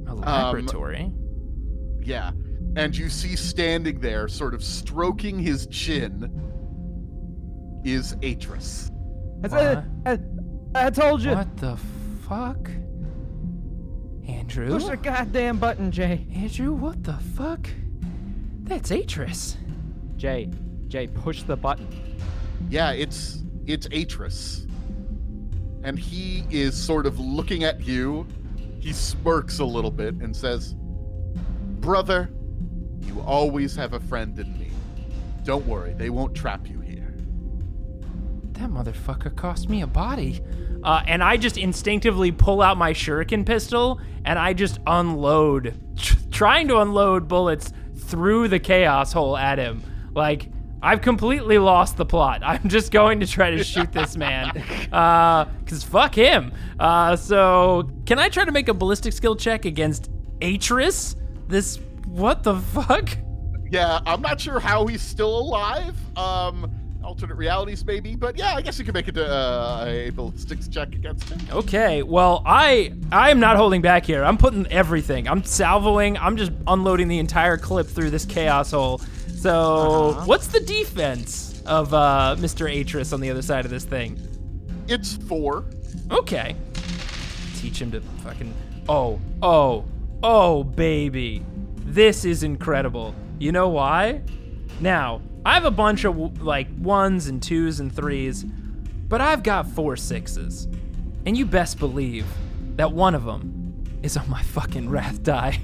A laboratory? Yeah. And you see standing there, sort of stroking his chin, is Atris. I told you. What the fuck? Andrew? Push the goddamn button, Jay. Andrew, what the fuck? That's Atris. Jay, push the button. Yeah, it's Atris. And he is sort of looking at you. He smirks a little bit and says, "Brother, you always have a friend in me. Don't worry, they won't trap you here." That motherfucker cost me a body. And I just instinctively pull out my shuriken pistol and I just unload, trying to unload bullets through the chaos hole at him. Like, I've completely lost the plot. I'm just going to try to shoot this man. Because fuck him. So, can I try to make a ballistic skill check against Atris? This, what the fuck? Yeah, I'm not sure how he's still alive. Alternate realities maybe, but yeah, I guess you could make it a ballistics check against him. Okay, well, I am not holding back here. I'm putting everything. I'm salvoing. I'm just unloading the entire clip through this chaos hole. So, what's the defense of Mr. Atris on the other side of this thing? It's 4. Okay. Teach him to fucking... Oh, baby. This is incredible. You know why? Now, I have a bunch of, 1s and 2s and 3s, but I've got 4 6s. And you best believe that one of them is on my fucking wrath die.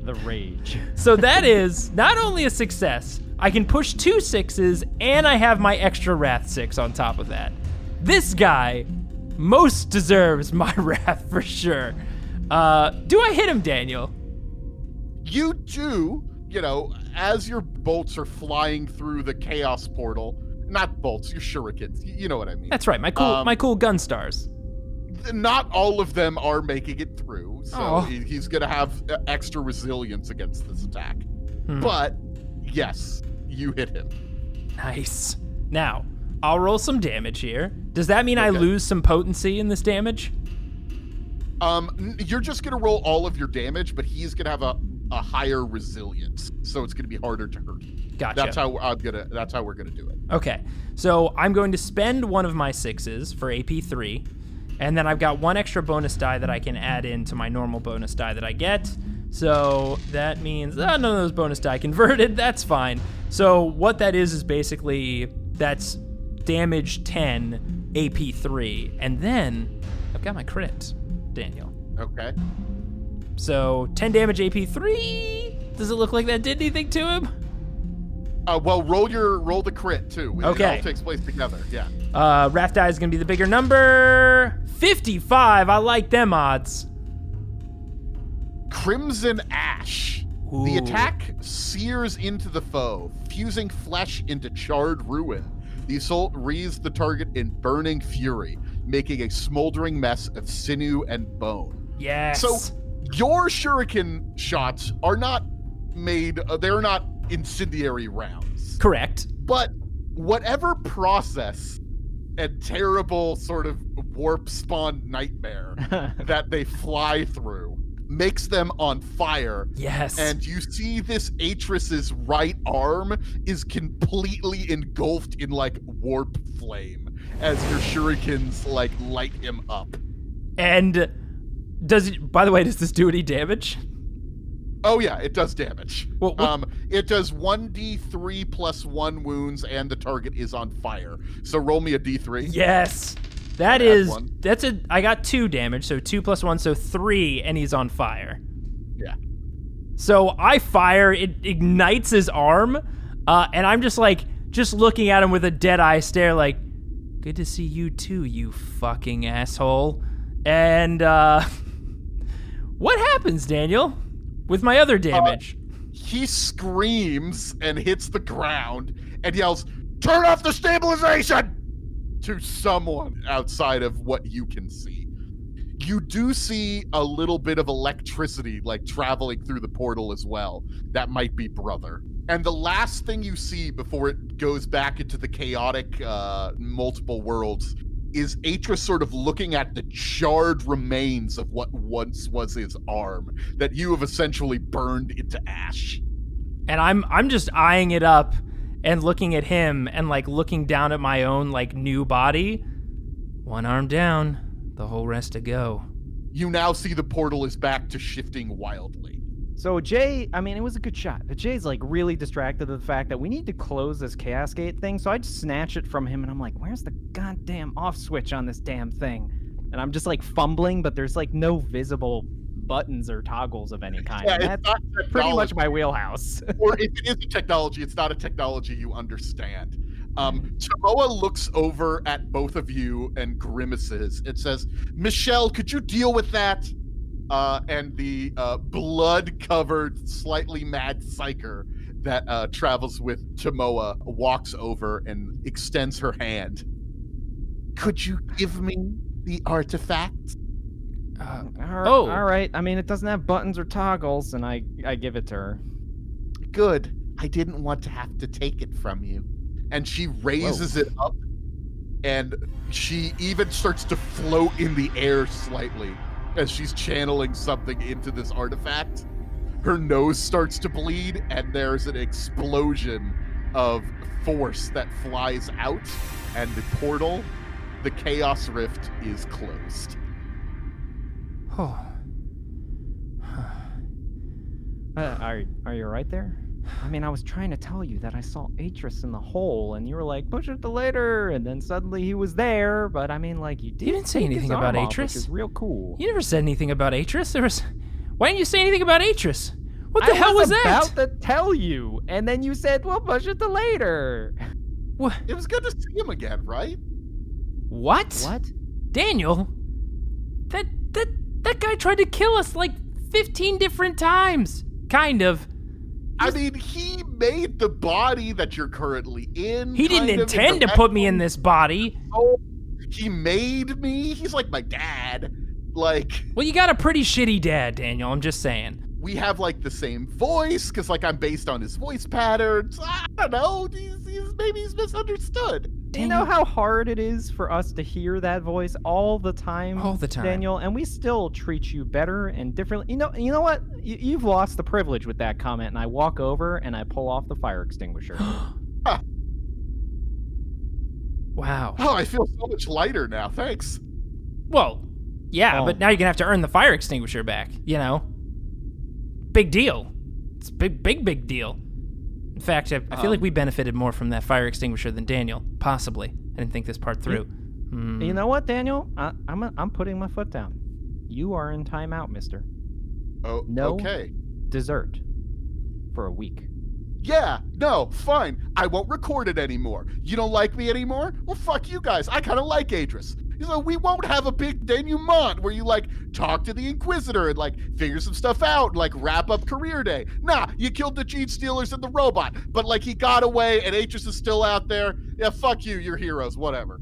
The rage. So that is not only a success, I can push 2 6s, and I have my extra wrath 6 on top of that. This guy most deserves my wrath for sure. Do I hit him, Daniel? You do, as your bolts are flying through the chaos portal, not bolts, your shurikens, you know what I mean. That's right, my cool gun stars. Not all of them are making it through, so Oh. he's going to have extra resilience against this attack. But, yes, you hit him. Nice. Now, I'll roll some damage here. Does that mean I Okay. lose some potency in this damage? You're just gonna roll all of your damage, but he's gonna have a higher resilience, so it's gonna be harder to hurt. Gotcha. That's how we're gonna do it. Okay, so I'm going to spend one of my 6s for AP3, and then I've got one extra bonus die that I can add into my normal bonus die that I get. So that means none of those bonus die converted. That's fine. So what that is basically that's damage 10 AP3, and then I've got my crit, Daniel. Okay. So 10 damage AP3. Does it look like that did anything to him? Well, roll the crit too. Okay. It all takes place together. Yeah. Wrath die is going to be the bigger number. 55. I like them odds. Crimson Ash. Ooh. The attack sears into the foe, fusing flesh into charred ruin. The assault wreathes the target in burning fury, making a smoldering mess of sinew and bone. Yes. So your shuriken shots are not made, they're not incendiary rounds. Correct. But whatever process and terrible sort of warp spawn nightmare that they fly through makes them on fire. Yes. And you see this Atris's right arm is completely engulfed in like warp flame as your shurikens like light him up. And by the way, does this do any damage? Oh yeah, it does damage. What? It does 1d3 plus 1 wounds, and the target is on fire. So roll me a d3. Yes. I got 2 damage, so 2 plus 1, so 3, and he's on fire. Yeah. So I fire, it ignites his arm, and I'm just looking at him with a dead eye stare like, good to see you too, you fucking asshole. And, what happens, Daniel, with my other damage? He screams and hits the ground and yells, "Turn off the stabilization!" to someone outside of what you can see. You do see a little bit of electricity like traveling through the portal as well. That might be Brother. And the last thing you see before it goes back into the chaotic multiple worlds is Atris sort of looking at the charred remains of what once was his arm that you have essentially burned into ash. And I'm just eyeing it up and looking at him and like looking down at my own like new body. One arm down, the whole rest to go. You now see the portal is back to shifting wildly. So Jay, I mean, it was a good shot, but Jay's like really distracted with the fact that we need to close this Chaos Gate thing. So I just snatch it from him and I'm like, where's the goddamn off switch on this damn thing? And I'm just like fumbling, but there's like no visible buttons or toggles of any kind. Yeah, And it's that's not pretty much technology. my wheelhouse. Or if it is a technology, it's not a technology you understand. Tamoa looks over at both of you and grimaces. It says, "Michelle, could you deal with that?" And the blood-covered, slightly mad psyker that travels with Tamoa walks over and extends her hand. "Could you give me the artifact?" All right. I mean, it doesn't have buttons or toggles, and I give it to her. "Good. I didn't want to have to take it from you." And she raises it up, and she even starts to float in the air slightly as she's channeling something into this artifact. Her nose starts to bleed, and there's an explosion of force that flies out, and the portal, the Chaos Rift, is closed. Oh. Are you right there? I mean, I was trying to tell you that I saw Atris in the hole, and you were like, push it to later, and then suddenly he was there, but I mean, like, you didn't say take his anything about arm off, Atris. which is real cool. You never said anything about Atris. Why didn't you say anything about Atris? What the hell was that? I was about to tell you, and then you said, well, push it to later. What? It was good to see him again, right? What? What? Daniel? That guy tried to kill us like 15 different times. Kind of. I mean, he made the body that you're currently in. He didn't intend to put me in this body. Oh, he made me. He's like my dad. Like, well, you got a pretty shitty dad, Daniel. I'm just saying. We have like the same voice because like I'm based on his voice patterns. I don't know. He's maybe he's misunderstood. You know how hard it is for us to hear that voice all the time? All the time. Daniel, and we still treat you better and differently. You know what? You've lost the privilege with that comment, and I walk over and I pull off the fire extinguisher. Wow. Oh, I feel so much lighter now. Thanks. Well, yeah, Oh. but now you're gonna have to earn the fire extinguisher back. You know, big deal. It's big deal. In fact, I feel like we benefited more from that fire extinguisher than Daniel. Possibly. I didn't think this part through. You know what, Daniel? I'm putting my foot down. You are in timeout, mister. Oh, No. okay. Dessert for a week. Yeah, no, fine. I won't record it anymore. You don't like me anymore? Well, fuck you guys. I kind of like Aeldari. So we won't have a big denouement where you, like, talk to the Inquisitor and, like, figure some stuff out and, like, wrap up career day. Nah, you killed the genestealers and the robot, but, like, he got away and Aeldari is still out there. Yeah, fuck you, you're heroes, whatever.